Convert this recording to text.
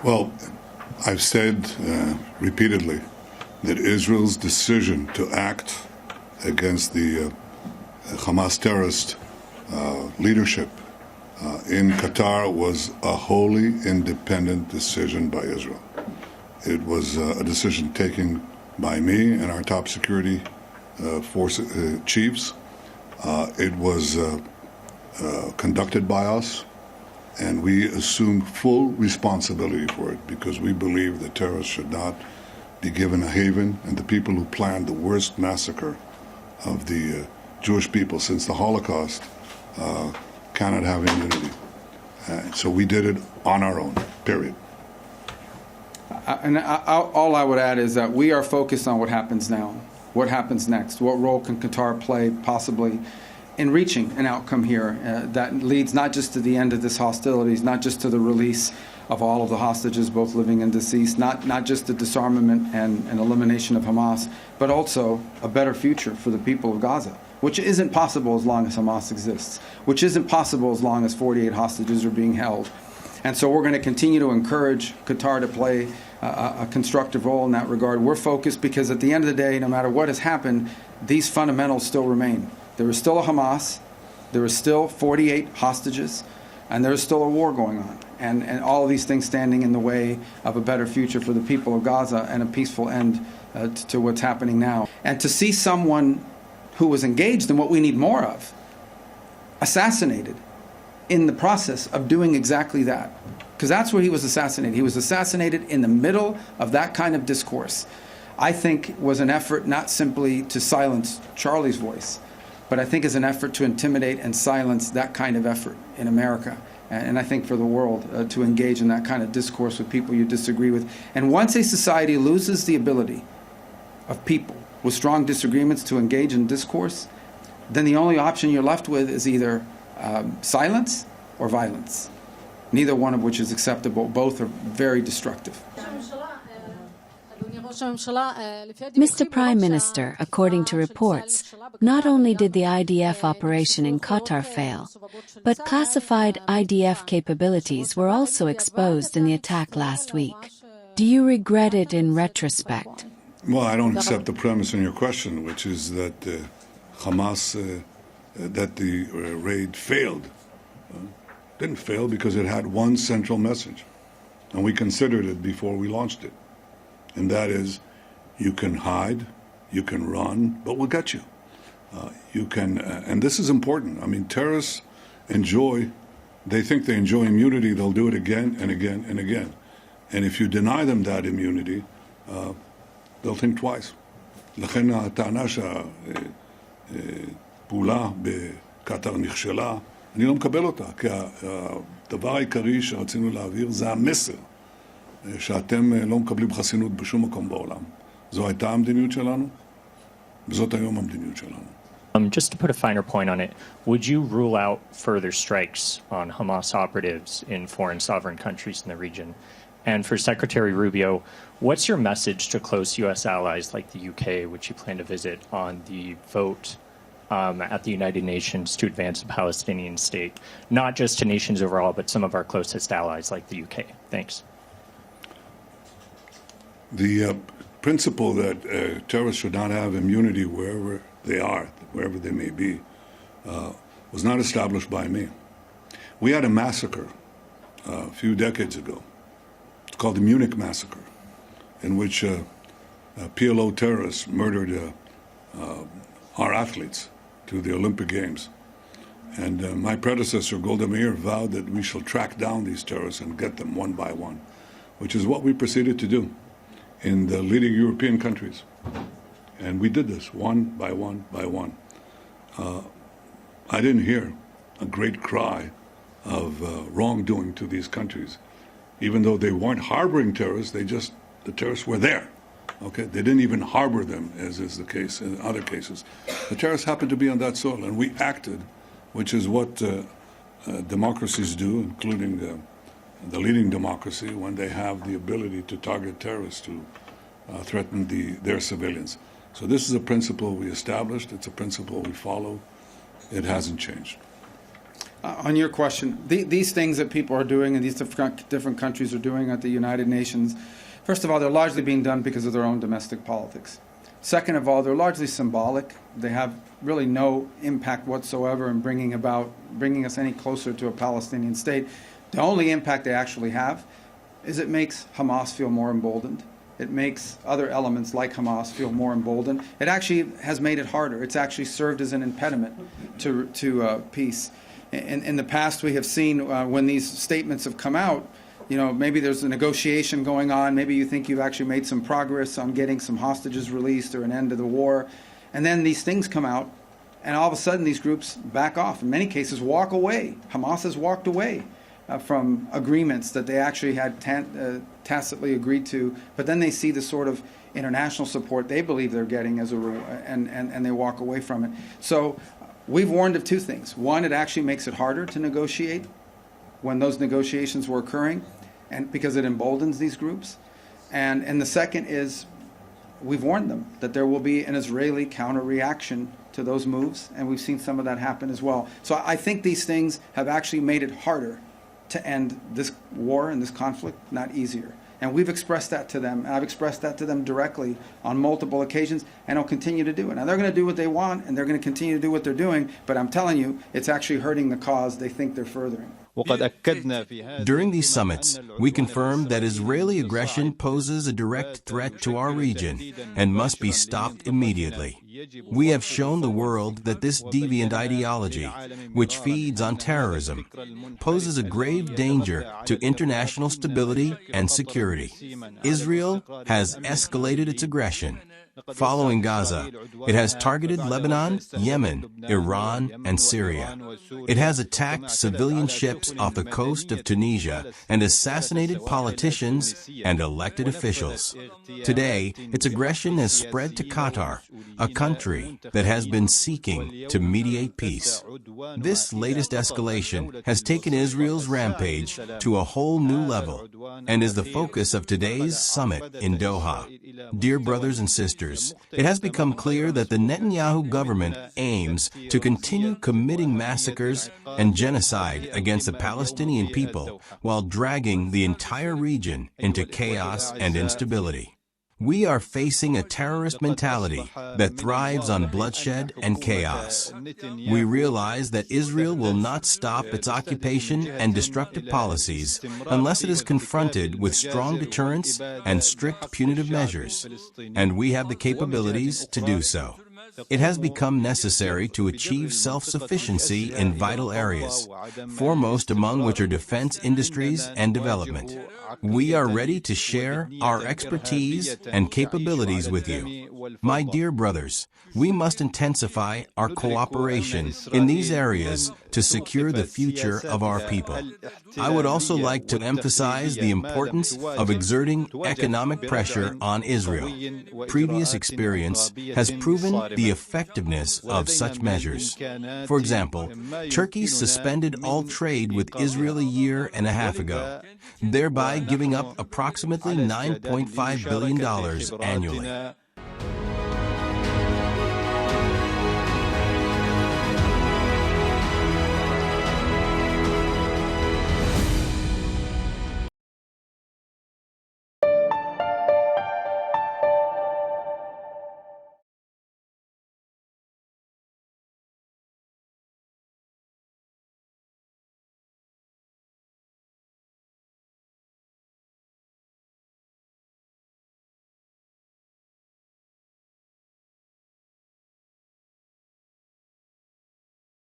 Well, I've said repeatedly that Israel's decision to act against the Hamas terrorist leadership in Qatar was a wholly independent decision by Israel. It was a decision taken by me and our top security force chiefs. It was conducted by us, and we assume full responsibility for it because we believe that terrorists should not be given a haven, and the people who planned the worst massacre of the Jewish people since the Holocaust cannot have immunity. So we did it on our own, period. All I would add is that we are focused on what happens now, what happens next, what role can Qatar play possibly in reaching an outcome here that leads not just to the end of this hostilities, not just to the release of all of the hostages, both living and deceased, not just the disarmament and elimination of Hamas, but also a better future for the people of Gaza, which isn't possible as long as Hamas exists, which isn't possible as long as 48 hostages are being held. And so we're going to continue to encourage Qatar to play a constructive role in that regard. We're focused because at the end of the day, no matter what has happened, these fundamentals still remain. There is still a Hamas, there is still 48 hostages, and there is still a war going on. And all of these things standing in the way of a better future for the people of Gaza and a peaceful end to what's happening now. And to see someone who was engaged in what we need more of, assassinated in the process of doing exactly that. Because that's where he was assassinated. He was assassinated in the middle of that kind of discourse. I think was an effort not simply to silence Charlie's voice, but I think is an effort to intimidate and silence that kind of effort in America. And I think for the world to engage in that kind of discourse with people you disagree with. And once a society loses the ability of people with strong disagreements to engage in discourse, then the only option you're left with is either silence or violence, neither one of which is acceptable. Both are very destructive. Mr. Prime Minister, according to reports, not only did the IDF operation in Qatar fail, but classified IDF capabilities were also exposed in the attack last week. Do you regret it in retrospect? Well, I don't accept the premise in your question, which is that Hamas, that the raid failed. Didn't fail because it had one central message, and we considered it before we launched it. And that is, you can hide, you can run, but we'll get you. You can, and this is important. I mean, terrorists they think they enjoy immunity, they'll do it again and again and again. And if you deny them that immunity, they'll think twice. לכן הטענה שהפעולה בקטר נכשלה, אני לא מקבל אותה, כי הדבר העיקרי שרצינו להעביר זה המסר. שאתם לא מקבלים חסינות בשום מקום בעולם. זו הייתה המדיניות שלנו, וזאת היום המדיניות שלנו. Just to put a finer point on it, would you rule out further strikes on Hamas operatives in foreign sovereign countries in the region? And for Secretary Rubio, what's your message to close U.S. allies like the UK, which you plan to visit, on the vote at the United Nations to advance a Palestinian state, not just to nations overall, but some of our closest allies like the UK? Thanks. The principle that terrorists should not have immunity wherever they are, wherever they may be, was not established by me. We had a massacre a few decades ago. It's called the Munich Massacre, in which PLO terrorists murdered our athletes to the Olympic Games. And my predecessor, Golda Meir, vowed that we shall track down these terrorists and get them one by one, which is what we proceeded to do in the leading European countries. And we did this one by one by one. I didn't hear a great cry of wrongdoing to these countries. Even though they weren't harboring terrorists, the terrorists were there. Okay, they didn't even harbor them, as is the case in other cases. The terrorists happened to be on that soil, and we acted, which is what democracies do, including the leading democracy, when they have the ability to target terrorists to threaten their civilians. So this is a principle we established. It's a principle we follow. It hasn't changed. On your question, these things that people are doing and these different countries are doing at the United Nations, first of all, they're largely being done because of their own domestic politics. Second of all, they're largely symbolic. They have really no impact whatsoever in bringing us any closer to a Palestinian state. The only impact they actually have is it makes Hamas feel more emboldened. It makes other elements like Hamas feel more emboldened. It actually has made it harder. It's actually served as an impediment to peace. In the past, we have seen when these statements have come out, maybe there's a negotiation going on. Maybe you think you've actually made some progress on getting some hostages released or an end to the war. And then these things come out, and all of a sudden these groups back off. In many cases, walk away. Hamas has walked away from agreements that they actually had tacitly agreed to. But then they see the sort of international support they believe they're getting as a rule, and they walk away from it. So we've warned of two things. One, it actually makes it harder to negotiate when those negotiations were occurring, and because it emboldens these groups. And the second is we've warned them that there will be an Israeli counter-reaction to those moves, and we've seen some of that happen as well. So I think these things have actually made it harder to end this war and this conflict, not easier. And we've expressed that to them. I've expressed that to them directly on multiple occasions, and I'll continue to do it. Now, they're going to do what they want, and they're going to continue to do what they're doing, but I'm telling you, it's actually hurting the cause they think they're furthering. During these summits, we confirmed that Israeli aggression poses a direct threat to our region and must be stopped immediately. We have shown the world that this deviant ideology, which feeds on terrorism, poses a grave danger to international stability and security. Israel has escalated its aggression. Following Gaza, it has targeted Lebanon, Yemen, Iran, and Syria. It has attacked civilian ships off the coast of Tunisia and assassinated politicians and elected officials. Today, its aggression has spread to Qatar, a country that has been seeking to mediate peace. This latest escalation has taken Israel's rampage to a whole new level and is the focus of today's summit in Doha. Dear brothers and sisters, it has become clear that the Netanyahu government aims to continue committing massacres and genocide against the Palestinian people while dragging the entire region into chaos and instability. We are facing a terrorist mentality that thrives on bloodshed and chaos. We realize that Israel will not stop its occupation and destructive policies unless it is confronted with strong deterrence and strict punitive measures, and we have the capabilities to do so. It has become necessary to achieve self-sufficiency in vital areas, foremost among which are defense industries and development. We are ready to share our expertise and capabilities with you. My dear brothers, we must intensify our cooperation in these areas to secure the future of our people. I would also like to emphasize the importance of exerting economic pressure on Israel. Previous experience has proven the effectiveness of such measures. For example, Turkey suspended all trade with Israel a year and a half ago, thereby giving up approximately $9.5 billion annually.